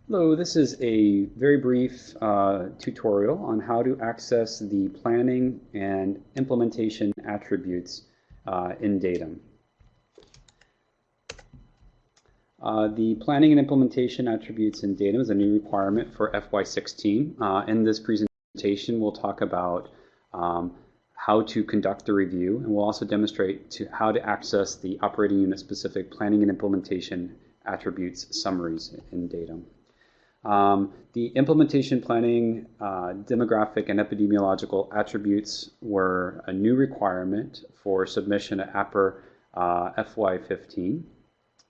Hello, this is a very brief tutorial on how to access the planning and implementation attributes in Datum. The planning and implementation attributes in Datum is a new requirement for FY16. In this presentation, we'll talk about how to conduct the review, and we'll also demonstrate how to access the operating unit specific planning and implementation attributes summaries in Datum. The implementation planning, demographic and epidemiological attributes were a new requirement for submission at APR FY15.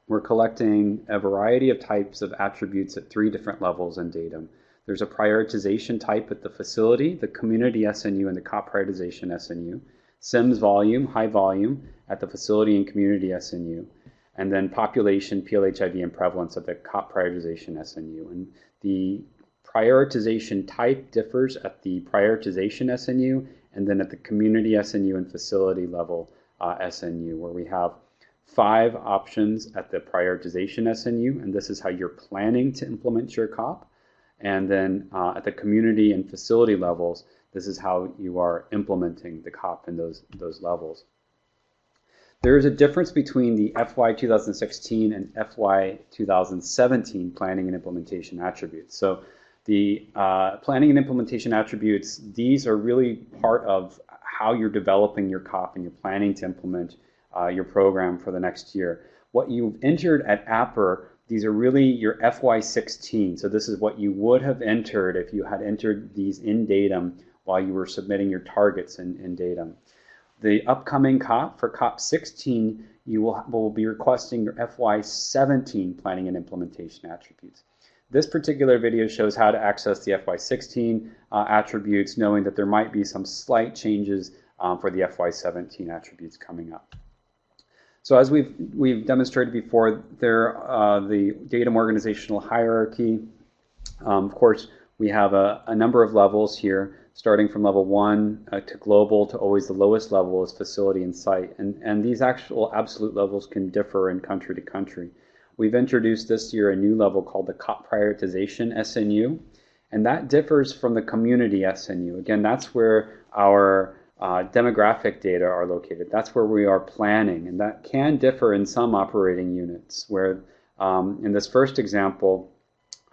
We're collecting a variety of types of attributes at 3 different levels in Datum. There's a prioritization type at the facility, the community SNU, and the COP prioritization SNU. SIMS volume, high volume, at the facility and community SNU. And then population, PLHIV, and prevalence at the COP prioritization SNU. And the prioritization type differs at the prioritization SNU and then at the community SNU and facility level SNU, where we have 5 options at the prioritization SNU, and this is how you're planning to implement your COP. And then at the community and facility levels, this is how you are implementing the COP in those levels. There is a difference between the FY 2016 and FY 2017 planning and implementation attributes. So the planning and implementation attributes, these are really part of how you're developing your COP and you're planning to implement your program for the next year. What you've entered at APR, these are really your FY16. So this is what you would have entered if you had entered these in Datum while you were submitting your targets in Datum. The upcoming COP, for COP 16, you will be requesting your FY17 planning and implementation attributes. This particular video shows how to access the FY16 attributes, knowing that there might be some slight changes for the FY17 attributes coming up. So as we've demonstrated before, the Datum organizational hierarchy, of course, we have a number of levels here, starting from level 1 to global to always the lowest level is facility and site. And these actual absolute levels can differ in country to country. We've introduced this year a new level called the COP prioritization SNU, and that differs from the community SNU. Again, that's where our demographic data are located. That's where we are planning, and that can differ in some operating units, where in this first example,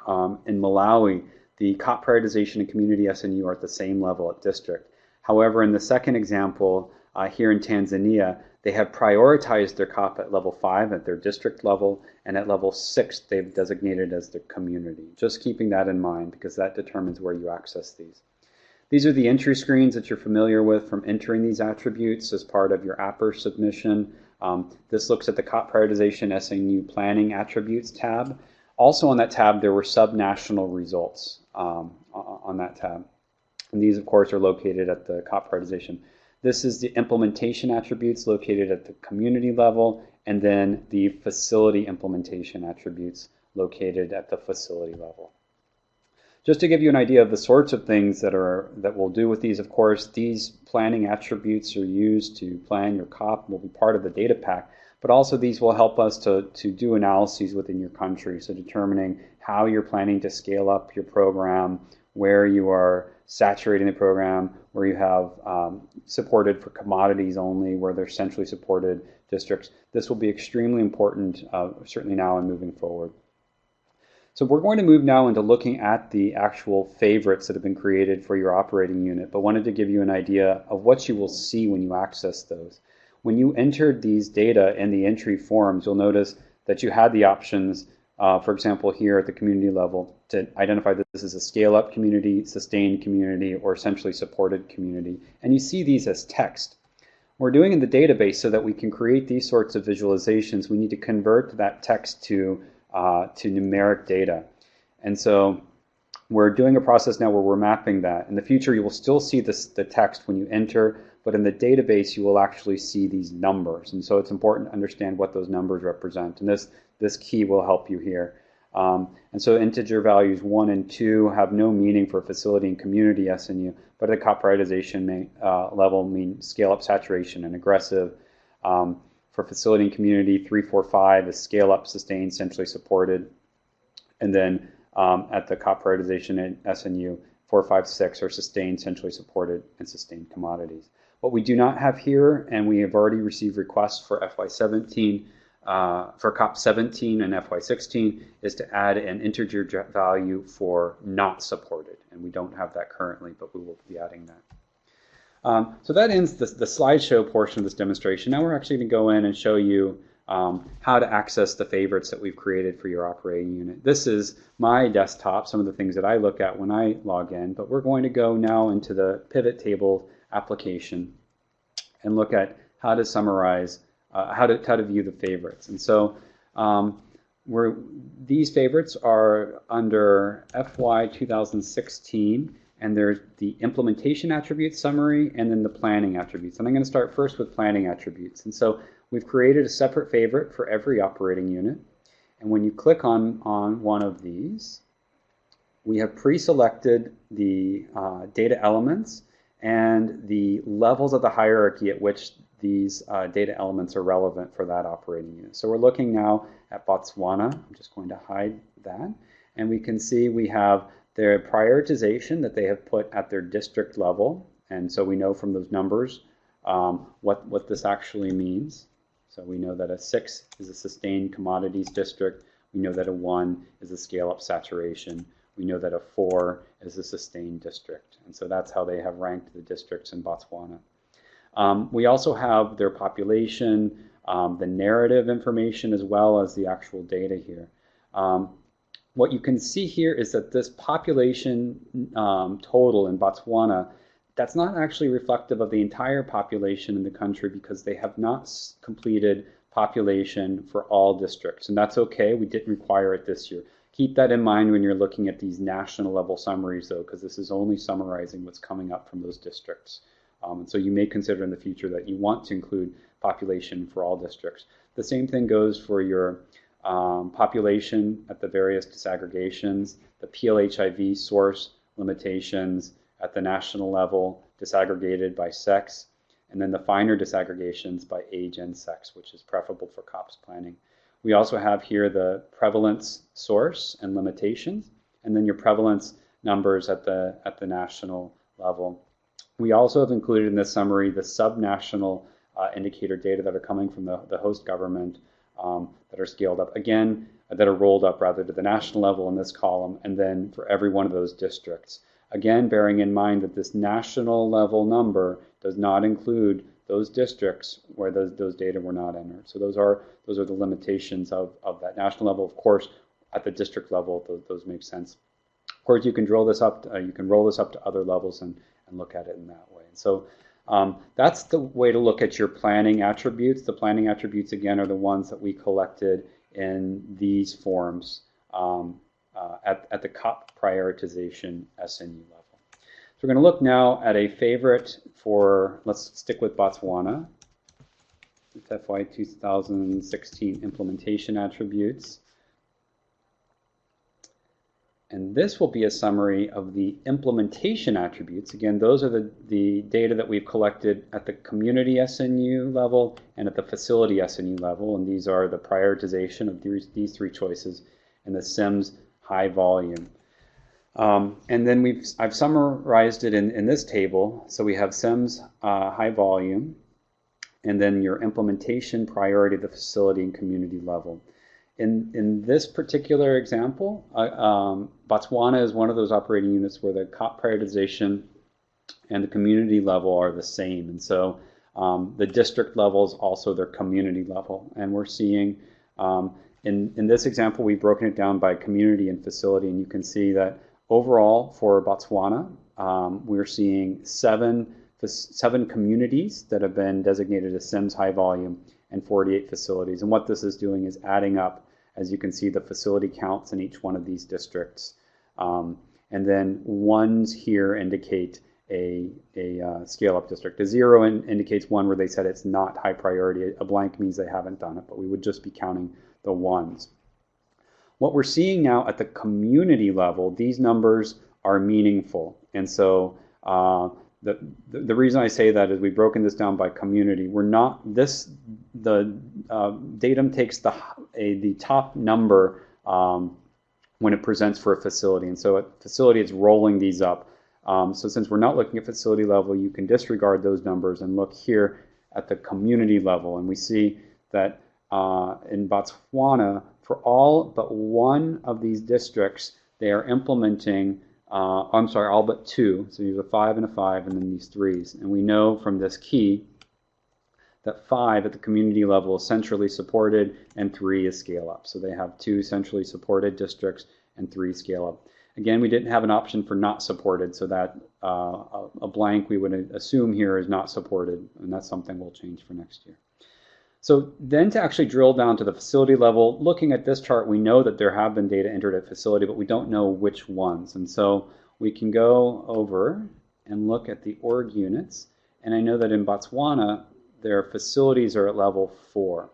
in Malawi, the COP prioritization and community SNU are at the same level at district. However, in the second example, here in Tanzania, they have prioritized their COP at level 5 at their district level, and at level 6 they've designated as their community. Just keeping that in mind, because that determines where you access these. These are the entry screens that you're familiar with from entering these attributes as part of your APR submission. This looks at the COP prioritization SNU planning attributes tab. Also on that tab, there were subnational results on that tab. And these, of course, are located at the COP prioritization. This is the implementation attributes located at the community level, and then the facility implementation attributes located at the facility level. Just to give you an idea of the sorts of things that we'll do with these, of course, these planning attributes are used to plan your COP and will be part of the data pack. But also these will help us to do analyses within your country, so determining how you're planning to scale up your program, where you are saturating the program, where you have supported for commodities only, where they're centrally supported districts. This will be extremely important, certainly now and moving forward. So we're going to move now into looking at the actual favorites that have been created for your operating unit, but wanted to give you an idea of what you will see when you access those. When you entered these data in the entry forms, you'll notice that you had the options, for example, here at the community level, to identify that this is a scale-up community, sustained community, or centrally supported community. And you see these as text. We're doing in the database so that we can create these sorts of visualizations. We need to convert that text to numeric data. And so we're doing a process now where we're mapping that. In the future, you will still see the text when you enter, but in the database, you will actually see these numbers. And so it's important to understand what those numbers represent. And this key will help you here. And so integer values 1 and 2 have no meaning for facility and community SNU, but at the COP prioritization level mean scale up saturation and aggressive. For facility and community, 3, 4, 5 is scale up, sustained, centrally supported. And then at the COP prioritization in SNU 4, 5, 6 are sustained, centrally supported, and sustained commodities. What we do not have here, and we have already received requests for FY17, for COP17 and FY16, is to add an integer value for not supported. And we don't have that currently, but we will be adding that. So that ends the slideshow portion of this demonstration. Now we're actually going to go in and show you how to access the favorites that we've created for your operating unit. This is my desktop, some of the things that I look at when I log in, but we're going to go now into the pivot table application and look at how to summarize, how to view the favorites. And so these favorites are under FY2016, and there's the implementation attributes summary and then the planning attributes. And I'm going to start first with planning attributes. And so we've created a separate favorite for every operating unit. And when you click on one of these, we have pre-selected the data elements and the levels of the hierarchy at which these data elements are relevant for that operating unit. So we're looking now at Botswana. I'm just going to hide that. And we can see we have their prioritization that they have put at their district level. And so we know from those numbers what this actually means. So we know that a 6 is a sustained commodities district. We know that a 1 is a scale-up saturation. We know that a 4 is a sustained district. And so that's how they have ranked the districts in Botswana. We also have their population, the narrative information, as well as the actual data here. What you can see here is that this population total in Botswana, that's not actually reflective of the entire population in the country because they have not completed population for all districts. And that's okay, we didn't require it this year. Keep that in mind when you're looking at these national level summaries though, because this is only summarizing what's coming up from those districts. And so you may consider in the future that you want to include population for all districts. The same thing goes for your population at the various disaggregations, the PLHIV source limitations at the national level, disaggregated by sex, and then the finer disaggregations by age and sex, which is preferable for COPS planning. We also have here the prevalence source and limitations, and then your prevalence numbers at the national level. We also have included in this summary the subnational indicator data that are coming from the host government that are scaled up, again, that are rolled up rather to the national level in this column, and then for every one of those districts. Again, bearing in mind that this national level number does not include those districts where those data were not entered. So those are the limitations of that national level. Of course, at the district level, those make sense. Of course, you can roll this up to other levels and look at it in that way. And so that's the way to look at your planning attributes. The planning attributes, again, are the ones that we collected in these forms at the COP prioritization SNU level. So we're going to look now at a favorite for, let's stick with Botswana. It's FY 2016 implementation attributes. And this will be a summary of the implementation attributes. Again, those are the data that we've collected at the community SNU level and at the facility SNU level. And these are the prioritization of these three choices and the SIMS high volume. And then I've summarized it in this table. So we have SIMS high volume, and then your implementation priority at the facility and community level. In this particular example, Botswana is one of those operating units where the COP prioritization and the community level are the same. And so the district level is also their community level. And we're seeing, in this example, we've broken it down by community and facility. And you can see that overall for Botswana, we're seeing seven communities that have been designated as SIMS high volume and 48 facilities. And what this is doing is adding up, as you can see, the facility counts in each one of these districts. And then ones here indicate a scale-up district. A 0 indicates one where they said it's not high priority. A blank means they haven't done it, but we would just be counting the ones. What we're seeing now at the community level, these numbers are meaningful. And so the reason I say that is we've broken this down by community. The datum takes the top number when it presents for a facility. And so at facility, it's rolling these up. So since we're not looking at facility level, you can disregard those numbers and look here at the community level. And we see that in Botswana, for all but one of these districts, they are implementing, I'm sorry, all but two. So you have a 5 and a 5 and then these 3s. And we know from this key that 5 at the community level is centrally supported and 3 is scale up. So they have 2 centrally supported districts and 3 scale up. Again, we didn't have an option for not supported, so that a blank we would assume here is not supported, and that's something we'll change for next year. So then to actually drill down to the facility level, looking at this chart, we know that there have been data entered at facility, but we don't know which ones. And so we can go over and look at the org units, and I know that in Botswana, their facilities are at level 4.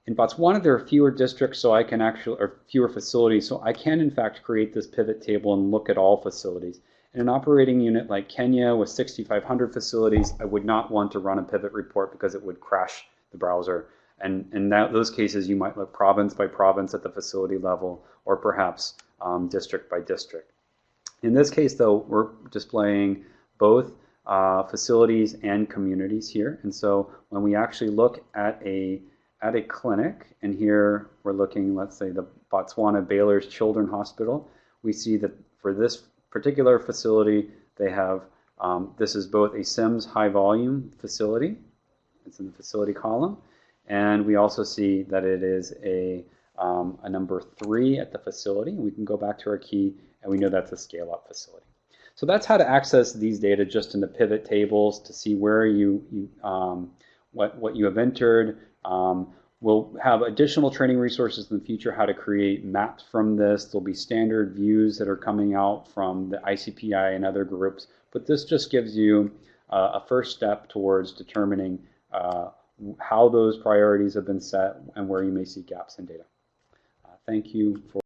In Botswana, there are fewer districts, so I can actually, or fewer facilities, so I can in fact create this pivot table and look at all facilities. In an operating unit like Kenya with 6,500 facilities, I would not want to run a pivot report because it would crash the browser. And in those cases, you might look province by province at the facility level, or perhaps district by district. In this case, though, we're displaying both facilities and communities here. And so when we actually look at a clinic, and here we're looking, let's say, the Botswana Baylor's Children's Hospital, we see that for this particular facility, they have, this is both a SIMS high volume facility, it's in the facility column, and we also see that it is a number 3 at the facility. We can go back to our key, and we know that's a scale-up facility. So that's how to access these data just in the pivot tables to see where what you have entered. We'll have additional training resources in the future, how to create maps from this. There'll be standard views that are coming out from the ICPI and other groups, but this just gives you a first step towards determining how those priorities have been set and where you may see gaps in data. Thank you for